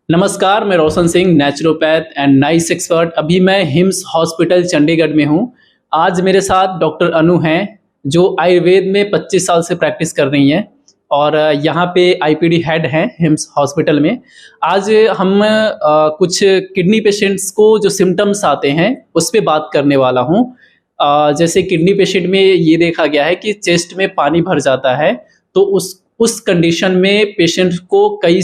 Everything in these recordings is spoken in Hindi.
नमस्कार, मैं Roshan Singh, naturopath and nice expert. अभी मैं हिम्स हॉस्पिटल चंडीगढ़ में हूँ। आज मेरे साथ डॉक्टर अनु हैं, जो आयुर्वेद में 25 साल से प्रैक्टिस कर रही हैं और यहाँ पे आईपीडी हेड हैं हिम्स हॉस्पिटल में। आज हम कुछ किडनी पेशेंट्स को जो सिम्टम्स आते हैं, उस पे बात करने वाला हूँ। जैसे किडनी पेशेंट में ये देखा गया है कि चेस्ट में पानी भर जाता है, तो उस कंडीशन में पेशेंट को कई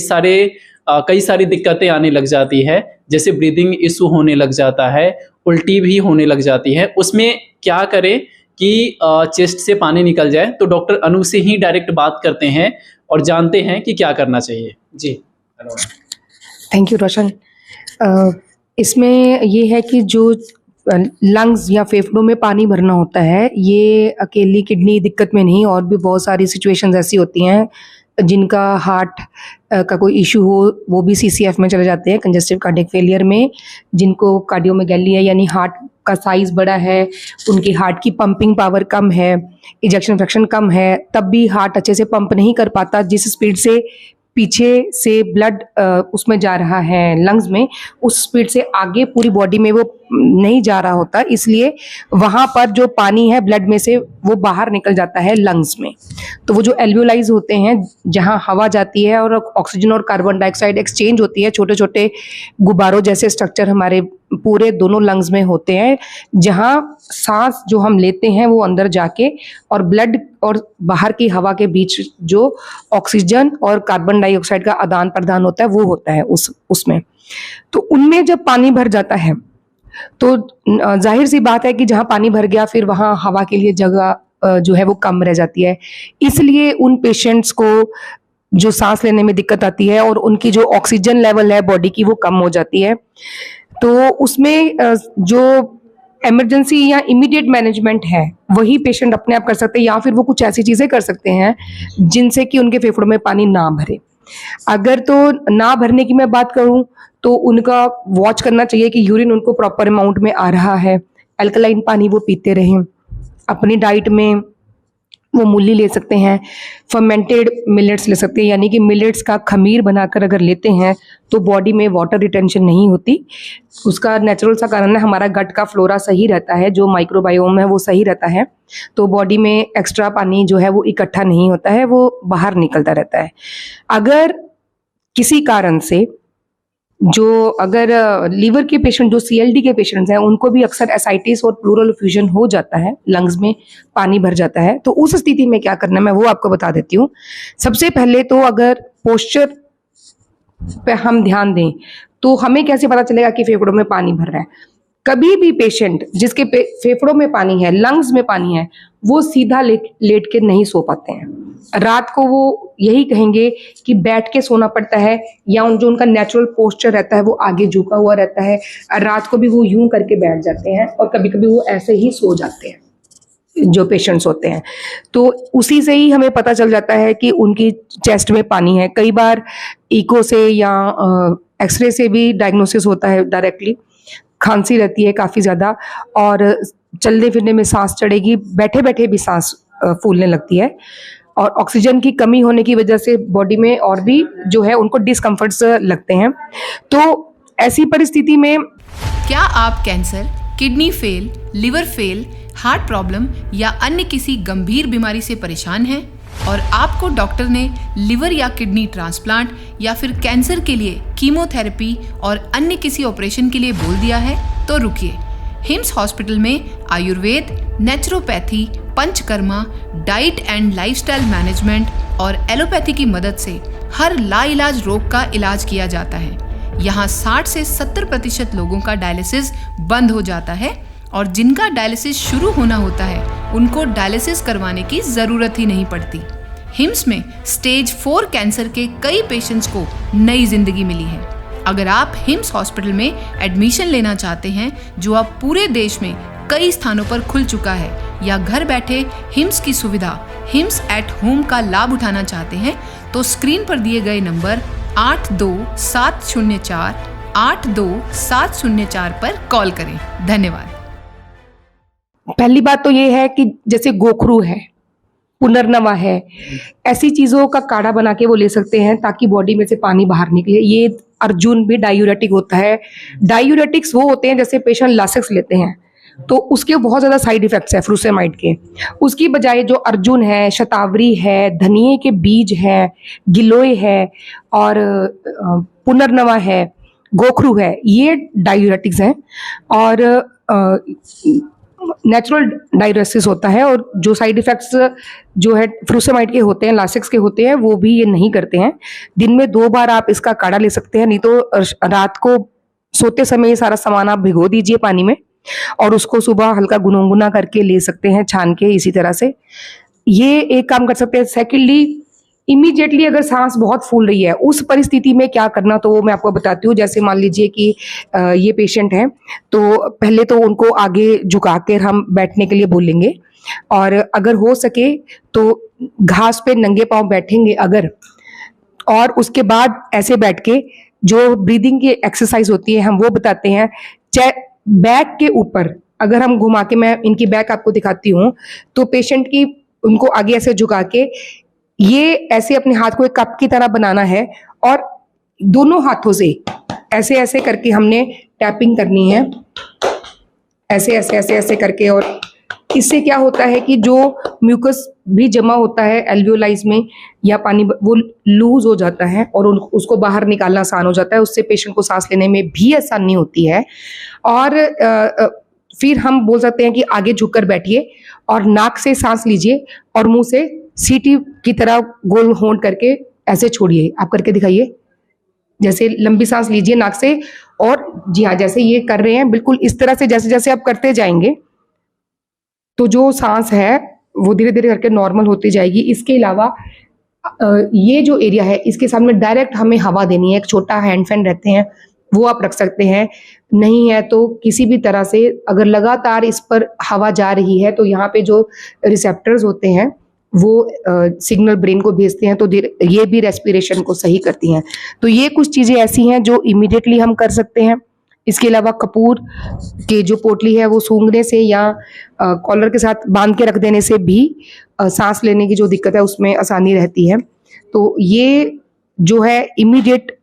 सारी दिक्कतें आने लग जाती है। जैसे ब्रीदिंग इशू होने लग जाता है, उल्टी भी होने लग जाती है। उसमें क्या करें कि चेस्ट से पानी निकल जाए? तो डॉक्टर अनु से ही डायरेक्ट बात करते हैं और जानते हैं कि क्या करना चाहिए। जी, थैंक यू रोशन। इसमें ये है कि जो लंग्स या फेफड़ों में पानी भरना होता है, ये अकेली किडनी दिक्कत में नहीं, और भी बहुत सारी सिचुएशंस ऐसी होती हैं जिनका हार्ट का कोई इशू हो, वो भी सीसीएफ में चले जाते हैं, कंजेस्टिव कार्डियक फेलियर में। जिनको कार्डियोमेगैली है, यानी हार्ट का साइज बड़ा है, उनकी हार्ट की पंपिंग पावर कम है, इजेक्शन फ्रैक्शन कम है, तब भी हार्ट अच्छे से पंप नहीं कर पाता। जिस स्पीड से पीछे से ब्लड उसमें जा रहा है लंग्स में, उस स्पीड से आगे पूरी बॉडी में वो नहीं जा रहा होता, इसलिए वहाँ पर जो पानी है ब्लड में से वो बाहर निकल जाता है लंग्स में। तो वो जो एल्वियोलाइज होते हैं, जहाँ हवा जाती है और ऑक्सीजन और कार्बन डाइऑक्साइड एक्सचेंज होती है, छोटे छोटे गुब्बारों जैसे स्ट्रक्चर हमारे पूरे दोनों लंग्स में होते हैं, जहाँ सांस जो हम लेते हैं वो अंदर जाके और ब्लड और बाहर की हवा के बीच जो ऑक्सीजन और कार्बन डाइऑक्साइड का आदान प्रदान होता है, वो होता है उसमें। तो उनमें जब पानी भर जाता है, तो जाहिर सी बात है कि जहाँ पानी भर गया, फिर वहाँ हवा के लिए जगह जो है वो कम रह जाती है। इसलिए उन पेशेंट्स को जो सांस लेने में दिक्कत आती है और उनकी जो ऑक्सीजन लेवल है बॉडी की, वो कम हो जाती है। तो उसमें जो इमरजेंसी या इमीडिएट मैनेजमेंट है, वही पेशेंट अपने आप कर सकते हैं, या फिर वो कुछ ऐसी चीज़ें कर सकते हैं जिनसे कि उनके फेफड़ों में पानी ना भरे। अगर तो ना भरने की मैं बात करूं, तो उनका वॉच करना चाहिए कि यूरिन उनको प्रॉपर अमाउंट में आ रहा है, अल्कलाइन पानी वो पीते रहें। अपनी डाइट में वो मूली ले सकते हैं, फर्मेंटेड मिलेट्स ले सकते हैं, यानी कि मिलेट्स का खमीर बनाकर अगर लेते हैं तो बॉडी में वाटर रिटेंशन नहीं होती। उसका नेचुरल सा कारण है, हमारा गट का फ्लोरा सही रहता है, जो माइक्रोबायोम है वो सही रहता है, तो बॉडी में एक्स्ट्रा पानी जो है वो इकट्ठा नहीं होता है, वो बाहर निकलता रहता है। अगर किसी कारण से अगर लीवर के पेशेंट, जो सीएलडी के पेशेंट्स हैं, उनको भी अक्सर एसाइटिस और प्लूरल एफ्यूजन हो जाता है, लंग्स में पानी भर जाता है, तो उस स्थिति में क्या करना है मैं वो आपको बता देती हूँ। सबसे पहले तो अगर पोस्चर पे हम ध्यान दें, तो हमें कैसे पता चलेगा कि फेफड़ों में पानी भर रहा है? कभी भी पेशेंट जिसके फेफड़ों में पानी है, लंग्स में पानी है, वो सीधा लेट के नहीं सो पाते हैं। रात को वो यही कहेंगे कि बैठ के सोना पड़ता है, या जो उनका नेचुरल पोस्चर रहता है वो आगे झुका हुआ रहता है। रात को भी वो यूं करके बैठ जाते हैं, और कभी कभी वो ऐसे ही सो जाते हैं जो पेशेंट्स होते हैं। तो उसी से ही हमें पता चल जाता है कि उनकी चेस्ट में पानी है। कई बार इको से या एक्सरे से भी डायग्नोसिस होता है डायरेक्टली। खांसी रहती है काफ़ी ज़्यादा, और चलने फिरने में सांस चढ़ेगी, बैठे बैठे भी सांस फूलने लगती है, और ऑक्सीजन की कमी होने की वजह से बॉडी में और भी जो है उनको डिस्कम्फर्ट्स लगते हैं। तो ऐसी परिस्थिति में क्या आप cancer, kidney fail, liver fail, heart problem या अन्य किसी गंभीर बीमारी से परेशान हैं और आपको डॉक्टर ने लिवर या किडनी ट्रांसप्लांट या फिर कैंसर के लिए कीमोथेरेपी और अन्य किसी ऑपरेशन के लिए बोल दिया है? तो रुकिए, हिम्स हॉस्पिटल में Ayurveda, naturopathy, panchakarma, diet and lifestyle management और एलोपैथी की मदद से हर लाइलाज रोग का इलाज किया जाता है। यहाँ 60 से 70% लोगों का डायलिसिस बंद हो जाता है, और जिनका डायलिसिस शुरू होना होता है उनको डायलिसिस करवाने की ज़रूरत ही नहीं पड़ती। हिम्स में स्टेज 4 कैंसर के कई पेशेंट्स को नई जिंदगी मिली है। अगर आप हिम्स हॉस्पिटल में एडमिशन लेना चाहते हैं, जो अब पूरे देश में कई स्थानों पर खुल चुका है, या घर बैठे हिम्स की सुविधा हिम्स एट होम का लाभ उठाना चाहते हैं, तो स्क्रीन पर दिए गए नंबर 8270482704 पर कॉल करें। धन्यवाद। पहली बात तो ये है कि जैसे गोखरू है, पुनर्नवा है, ऐसी चीज़ों का काढ़ा बना के वो ले सकते हैं ताकि बॉडी में से पानी बाहर निकले। ये अर्जुन भी डायूरेटिक होता है। डायूरेटिक्स वो होते हैं जैसे पेशेंट लासेक्स लेते हैं तो उसके बहुत ज़्यादा साइड इफेक्ट्स है फ्रूसेमाइड के। उसकी बजाय जो अर्जुन है, शतावरी है, धनिए के बीज है, गिलोय है और पुनर्नवा है, गोखरू है, ये डायूरेटिक्स हैं और नेचुरल डायूरेसिस होता है। और जो साइड इफेक्ट्स जो है फ्रूसेमाइड के होते हैं, लासेक्स के होते हैं, वो भी ये नहीं करते हैं। दिन में 2 बार आप इसका काढ़ा ले सकते हैं, नहीं तो रात को सोते समय ये सारा सामान आप भिगो दीजिए पानी में और उसको सुबह हल्का गुनगुना करके ले सकते हैं छान के। इसी तरह से ये एक काम कर सकते हैं। सेकेंडली, इमीडिएटली अगर सांस बहुत फूल रही है उस परिस्थिति में क्या करना, तो वो मैं आपको बताती हूँ। जैसे मान लीजिए कि ये पेशेंट हैं तो पहले तो उनको आगे झुका कर हम बैठने के लिए बोलेंगे और अगर हो सके तो घास पे नंगे पांव बैठेंगे अगर, और उसके बाद ऐसे बैठ के जो ब्रीदिंग की एक्सरसाइज होती है हम वो बताते हैं। बैक के ऊपर अगर हम घुमा के, मैं इनकी बैक आपको दिखाती हूँ, तो पेशेंट की उनको आगे ऐसे झुका के ये ऐसे अपने हाथ को एक कप की तरह बनाना है और दोनों हाथों से ऐसे ऐसे करके हमने टैपिंग करनी है, ऐसे ऐसे ऐसे ऐसे करके। और इससे क्या होता है कि जो म्यूकस भी जमा होता है एल्वियोलाइज में या पानी, वो लूज हो जाता है और उसको बाहर निकालना आसान हो जाता है। उससे पेशेंट को सांस लेने में भी आसानी होती है। और फिर हम बोल सकते हैं कि आगे झुककर बैठिए और नाक से सांस लीजिए और मुंह से सीटी की तरह गोल होल्ड करके ऐसे छोड़िए। आप करके दिखाइए, जैसे लंबी सांस लीजिए नाक से, और जी हाँ, जैसे ये कर रहे हैं बिल्कुल इस तरह से। जैसे जैसे आप करते जाएंगे तो जो सांस है वो धीरे धीरे करके नॉर्मल होती जाएगी। इसके अलावा ये जो एरिया है इसके सामने डायरेक्ट हमें हवा देनी है। एक छोटा हैंड फैन रहते हैं वो आप रख सकते हैं, नहीं है तो किसी भी तरह से अगर लगातार इस पर हवा जा रही है तो यहाँ पे जो रिसेप्टर्स होते हैं वो सिग्नल ब्रेन को भेजते हैं, तो ये भी रेस्पिरेशन को सही करती हैं। तो ये कुछ चीज़ें ऐसी हैं जो इमीडिएटली हम कर सकते हैं। इसके अलावा कपूर के जो पोटली है वो सूंघने से या कॉलर के साथ बांध के रख देने से भी सांस लेने की जो दिक्कत है उसमें आसानी रहती है। तो ये जो है इमीडिएट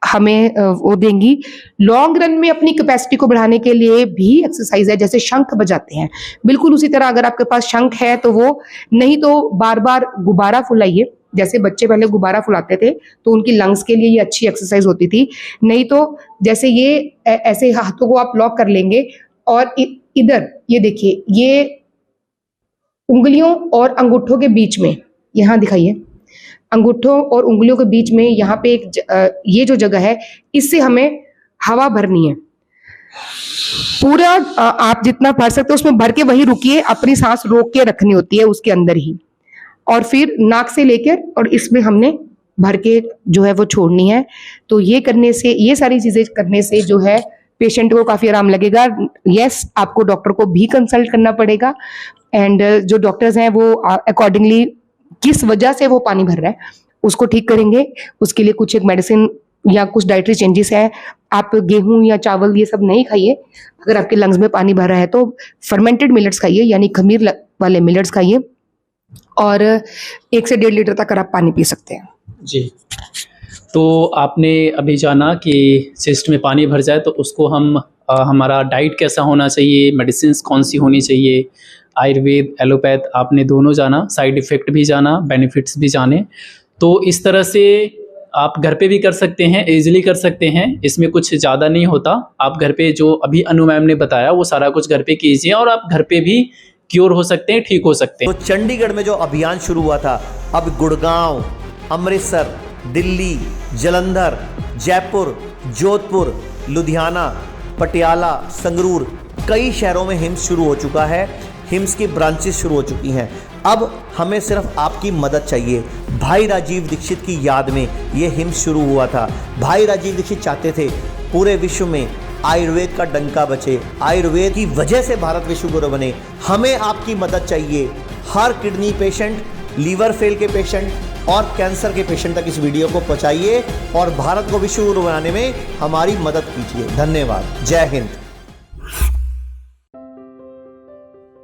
हमें वो देंगी। लॉन्ग रन में अपनी कैपेसिटी को बढ़ाने के लिए भी एक्सरसाइज है, जैसे शंख बजाते हैं, बिल्कुल उसी तरह अगर आपके पास शंख है तो वो, नहीं तो बार बार गुब्बारा फुलाइए। जैसे बच्चे पहले गुब्बारा फुलाते थे तो उनकी लंग्स के लिए ये अच्छी एक्सरसाइज होती थी। नहीं तो जैसे ये ऐसे हाथों को आप लॉक कर लेंगे और इधर ये देखिए, ये उंगलियों और अंगूठों के बीच में, यहाँ दिखाइए, अंगूठों और उंगलियों के बीच में यहाँ पे एक ये जो जगह है इससे हमें हवा भरनी है। पूरा आप जितना भर सकते हो उसमें भर के वही रुकिए, अपनी सांस रोक के रखनी होती है उसके अंदर ही, और फिर नाक से लेकर और इसमें हमने भर के जो है वो छोड़नी है। तो ये करने से, ये सारी चीजें करने से जो है पेशेंट को काफी आराम लगेगा। यस, आपको डॉक्टर को भी कंसल्ट करना पड़ेगा एंड जो डॉक्टर्स हैं वो अकॉर्डिंगली किस वजह से वो पानी भर रहा है उसको ठीक करेंगे। उसके लिए कुछ एक मेडिसिन या कुछ डाइटरी चेंजेस है। आप गेहूं या चावल ये सब नहीं खाइए। अगर आपके लंग्स में पानी भर रहा है तो फर्मेंटेड मिलेट्स खाइए, यानी खमीर वाले मिलेट्स खाइए, और 1 से 1.5 लीटर तक आप पानी पी सकते हैं। जी, तो आपने अभी जाना कि चेस्ट में पानी भर जाए तो उसको हम हमारा डाइट कैसा होना चाहिए, मेडिसिन कौन सी होनी चाहिए, आयुर्वेद, एलोपैथ आपने दोनों जाना, साइड इफ़ेक्ट भी जाना, बेनिफिट्स भी जाने। तो इस तरह से आप घर पे भी कर सकते हैं, इजीली कर सकते हैं, इसमें कुछ ज़्यादा नहीं होता। आप घर पे जो अभी अनु मैम ने बताया वो सारा कुछ घर पे कीजिए और आप घर पे भी क्योर हो सकते हैं, ठीक हो सकते हैं। तो चंडीगढ़ में जो अभियान शुरू हुआ था, अब गुड़गांव, अमृतसर, दिल्ली, जालंधर, जयपुर, जोधपुर, लुधियाना, पटियाला, संगरूर, कई शहरों में हिम्स शुरू हो चुका है। हिम्स की ब्रांचेस शुरू हो चुकी हैं। अब हमें सिर्फ आपकी मदद चाहिए। भाई राजीव दीक्षित की याद में ये हिम्स शुरू हुआ था। भाई राजीव दीक्षित चाहते थे पूरे विश्व में आयुर्वेद का डंका बचे, आयुर्वेद की वजह से भारत विश्व गुरु बने। हमें आपकी मदद चाहिए। हर किडनी पेशेंट, लीवर फेल के पेशेंट और कैंसर के पेशेंट तक इस वीडियो को पहुंचाइए और भारत को विश्व गुरु बनाने में हमारी मदद कीजिए। धन्यवाद। जय हिंद।